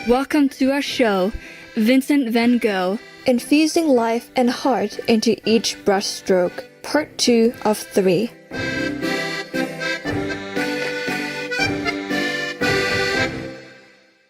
Welcome to our show, Vincent van Gogh, Infusing Life and Heart into Each Brushstroke, Part 2 of 3.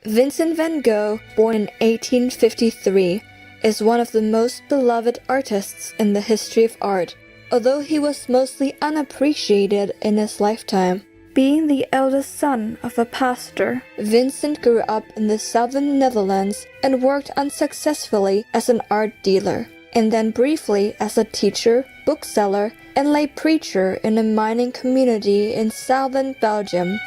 Vincent van Gogh, born in 1853, is one of the most beloved artists in the history of art, although he was mostly unappreciated in his lifetime. Being the eldest son of a pastor, Vincent grew up in the southern Netherlands and worked unsuccessfully as an art dealer, and then briefly as a teacher, bookseller, and lay preacher in a mining community in southern Belgium.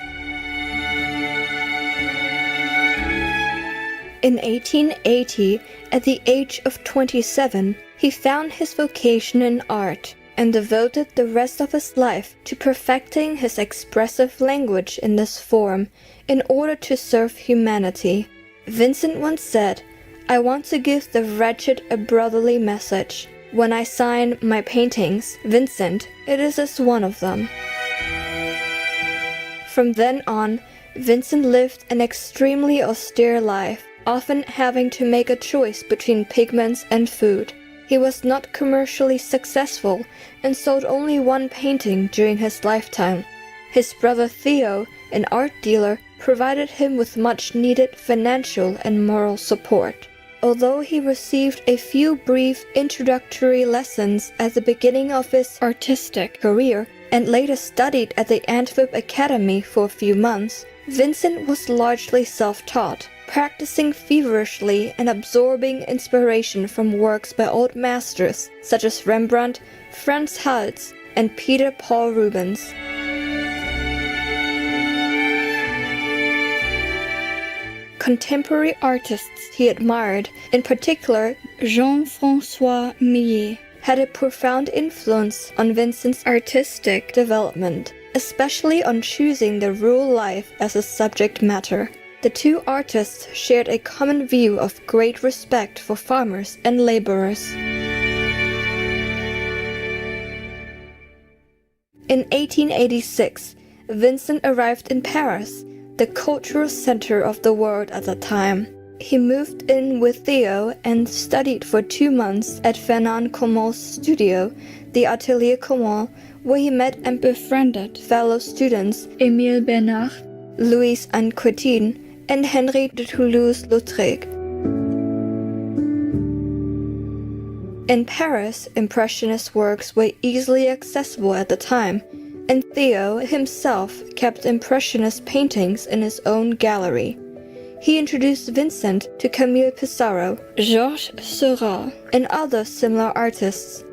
In 1880, at the age of 27, he found his vocation in art and devoted the rest of his life to perfecting his expressive language in this form in order to serve humanity. Vincent once said, "I want to give the wretched a brotherly message. When I sign my paintings, Vincent, it is as one of them." From then on, Vincent lived an extremely austere life, often having to make a choice between pigments and food. He was not commercially successful and sold only one painting during his lifetime. His brother Theo, an art dealer, provided him with much-needed financial and moral support. Although he received a few brief introductory lessons at the beginning of his artistic career and later studied at the Antwerp Academy for a few months, Vincent was largely self-taught, practicing feverishly and absorbing inspiration from works by old masters such as Rembrandt, Frans Hals, and Peter Paul Rubens. Contemporary artists he admired, in particular Jean-François Millet, had a profound influence on Vincent's artistic development, especially on choosing the rural life as a subject matter. The two artists shared a common view of great respect for farmers and laborers. In 1886, Vincent arrived in Paris, the cultural center of the world at the time. He moved in with Theo and studied for 2 months at Fernand Comon's studio, the Atelier Comon, where he met and befriended fellow students Émile Bernard, Louis Anquetin, and Henri de Toulouse-Lautrec. In Paris, Impressionist works were easily accessible at the time, and Theo himself kept Impressionist paintings in his own gallery. He introduced Vincent to Camille Pissarro, Georges Seurat, and other similar artists.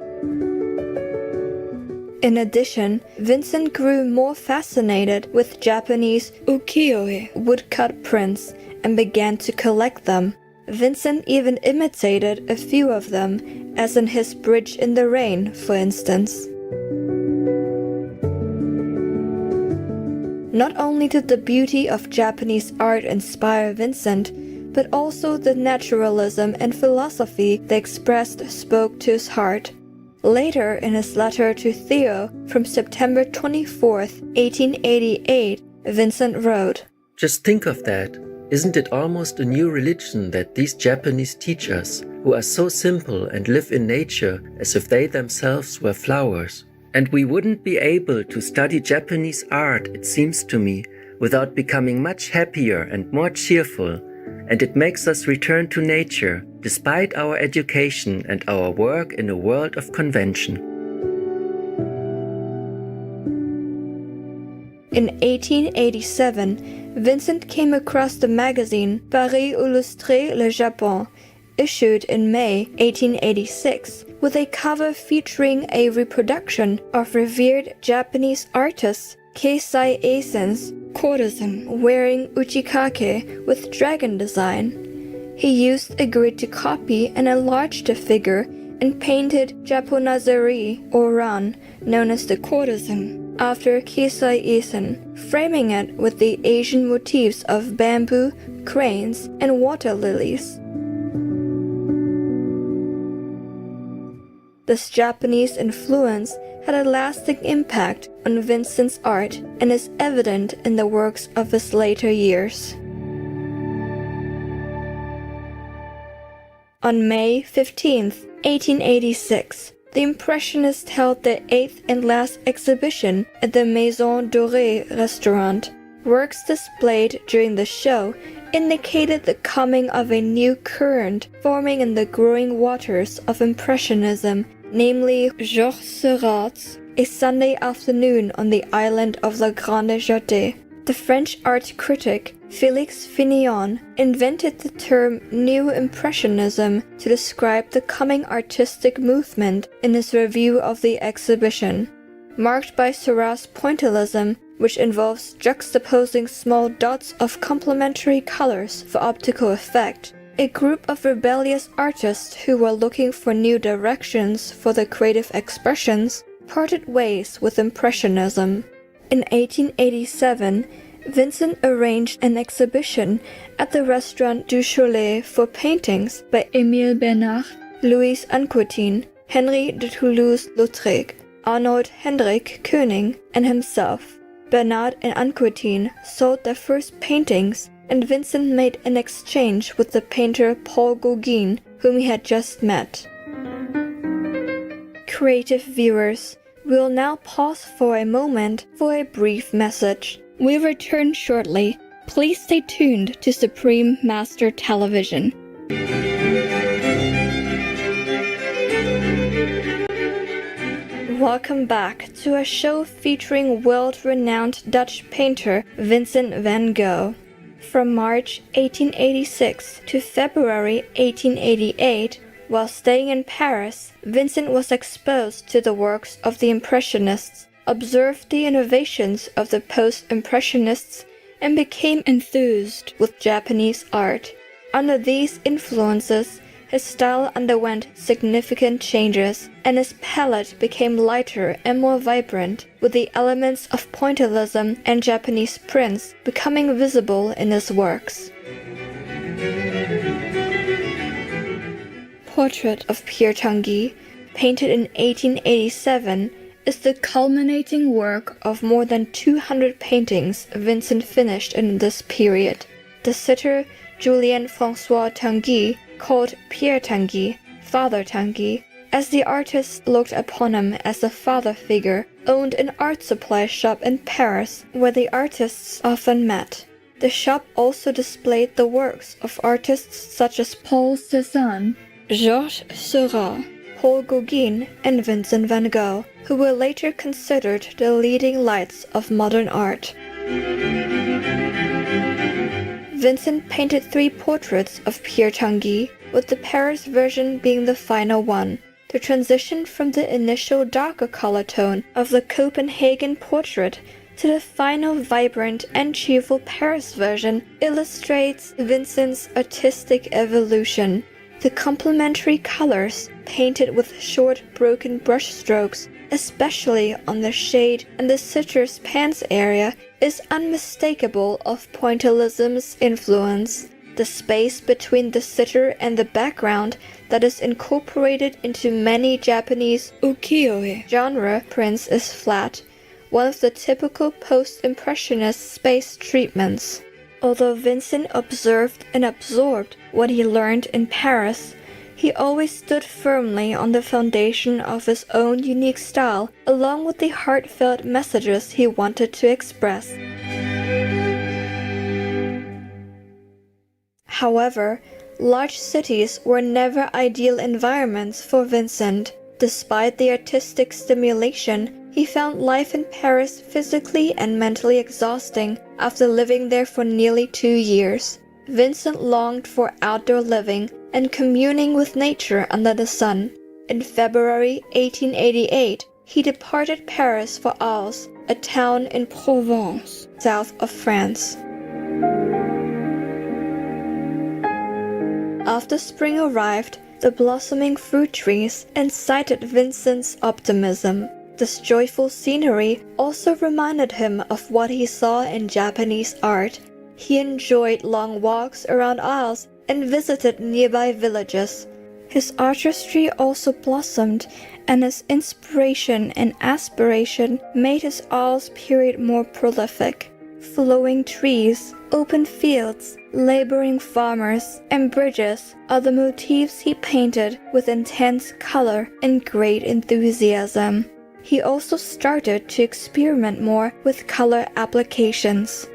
In addition, Vincent grew more fascinated with Japanese ukiyo-e woodcut prints and began to collect them. Vincent even imitated a few of them, as in his Bridge in the Rain, for instance. Not only did the beauty of Japanese art inspire Vincent, but also the naturalism and philosophy they expressed spoke to his heart. Later, in his letter to Theo from September 24, 1888, Vincent wrote, "Just think of that. Isn't it almost a new religion that these Japanese teach us, who are so simple and live in nature as if they themselves were flowers? And we wouldn't be able to study Japanese art, it seems to me, without becoming much happier and more cheerful. And it makes us return to nature, despite our education and our work in a world of convention." In 1887, Vincent came across the magazine Paris Illustré Le Japon, issued in May 1886, with a cover featuring a reproduction of revered Japanese artist Keisai Eisen's courtesan wearing uchikake with dragon design. He used a grid to copy and enlarge the figure and painted Japonazari or ran, known as the courtesan, after Keisai Eisen, framing it with the Asian motifs of bamboo, cranes, and water lilies. This Japanese influence had a lasting impact on Vincent's art and is evident in the works of his later years. On May 15, 1886, the Impressionists held their 8th and last exhibition at the Maison Dorée restaurant. Works displayed during the show indicated the coming of a new current forming in the growing waters of Impressionism, namely Georges Seurat's A Sunday Afternoon on the Island of La Grande Jatte. The French art critic Félix Fignon invented the term New Impressionism to describe the coming artistic movement in his review of the exhibition. Marked by Seurat's pointillism, which involves juxtaposing small dots of complementary colors for optical effect, a group of rebellious artists who were looking for new directions for their creative expressions parted ways with Impressionism. In 1887, Vincent arranged an exhibition at the Restaurant du Cholet for paintings by Émile Bernard, Louis Anquetin, Henri de Toulouse-Lautrec, Arnold Hendrik König, and himself. Bernard and Anquetin sold their first paintings, and Vincent made an exchange with the painter Paul Gauguin, whom he had just met. Creative viewers, we will now pause for a moment for a brief message. We return shortly. Please stay tuned to Supreme Master Television. Welcome back to a show featuring world-renowned Dutch painter Vincent van Gogh. From March 1886 to February 1888, while staying in Paris, Vincent was exposed to the works of the Impressionists, observed the innovations of the Post-Impressionists, and became enthused with Japanese art. Under these influences, his style underwent significant changes, and his palette became lighter and more vibrant, with the elements of pointillism and Japanese prints becoming visible in his works. Portrait of Pierre Tanguy, painted in 1887, is the culminating work of more than 200 paintings Vincent finished in this period. The sitter, Julien François Tanguy, called Pierre Tanguy, Father Tanguy, as the artist looked upon him as a father figure, owned an art supply shop in Paris where the artists often met. The shop also displayed the works of artists such as Paul Cézanne, Georges Seurat, Paul Gauguin, and Vincent van Gogh, who were later considered the leading lights of modern art. Vincent painted 3 portraits of Pierre Tanguy, with the Paris version being the final one. The transition from the initial darker color tone of the Copenhagen portrait to the final vibrant and cheerful Paris version illustrates Vincent's artistic evolution. The complementary colors, painted with short broken brush strokes, especially on the shade and the sitter's pants area, is unmistakable of pointillism's influence. The space between the sitter and the background that is incorporated into many Japanese ukiyo-e genre prints is flat, one of the typical post-impressionist space treatments. Although Vincent observed and absorbed what he learned in Paris, he always stood firmly on the foundation of his own unique style, along with the heartfelt messages he wanted to express. However, large cities were never ideal environments for Vincent. Despite the artistic stimulation, he found life in Paris physically and mentally exhausting after living there for nearly 2 years. Vincent longed for outdoor living and communing with nature under the sun. In February 1888, he departed Paris for Arles, a town in Provence, south of France. After spring arrived, the blossoming fruit trees incited Vincent's optimism. This joyful scenery also reminded him of what he saw in Japanese art. He enjoyed long walks around Arles and visited nearby villages. His artistry also blossomed, and his inspiration and aspiration made his Arles period more prolific. flowing trees, open fields, laboring farmers, and bridges are the motifs he painted with intense color and great enthusiasm. He also started to experiment more with color applications.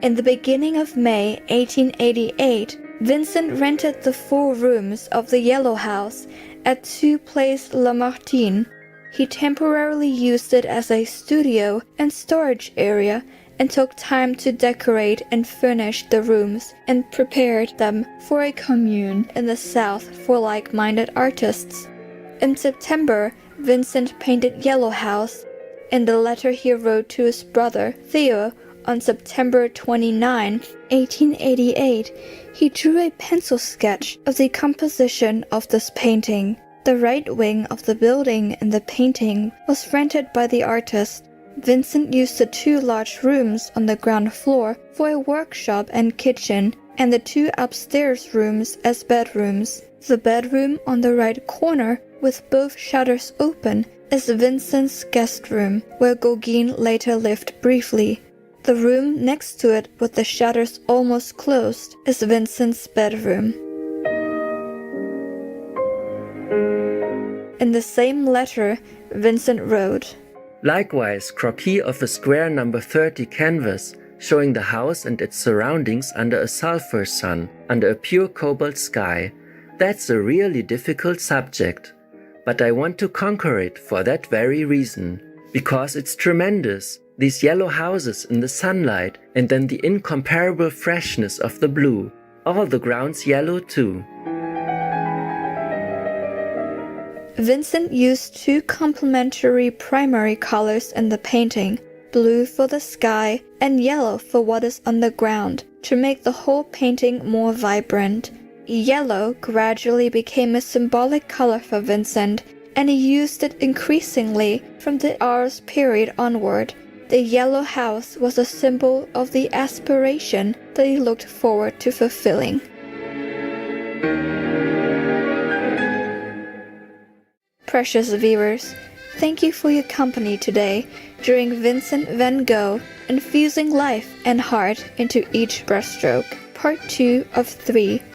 In the beginning of May 1888, Vincent rented the 4 rooms of the Yellow House at 2 Place Lamartine. He temporarily used it as a studio and storage area and took time to decorate and furnish the rooms and prepared them for a commune in the south for like-minded artists. In September, Vincent painted Yellow House. In the letter he wrote to his brother, Theo, on September 29, 1888, he drew a pencil sketch of the composition of this painting. The right wing of the building in the painting was rented by the artist. Vincent used the 2 large rooms on the ground floor for a workshop and kitchen, and the 2 upstairs rooms as bedrooms. The bedroom on the right corner, with both shutters open, is Vincent's guest room, where Gauguin later lived briefly. The room next to it, with the shutters almost closed, is Vincent's bedroom. In the same letter, Vincent wrote, Likewise, croquis of a square number 30 canvas, showing the house and its surroundings under a sulfur sun, under a pure cobalt sky. That's a really difficult subject. But I want to conquer it for that very reason. Because it's tremendous. These yellow houses in the sunlight, and then the incomparable freshness of the blue. All the grounds yellow too. Vincent used 2 complementary primary colors in the painting, blue for the sky and yellow for what is on the ground, to make the whole painting more vibrant. Yellow gradually became a symbolic color for Vincent, and he used it increasingly from the Ars period onward. The Yellow House was a symbol of the aspiration that he looked forward to fulfilling. Precious viewers, thank you for your company today during Vincent van Gogh, infusing life and heart into each brushstroke. Part 2 of 3,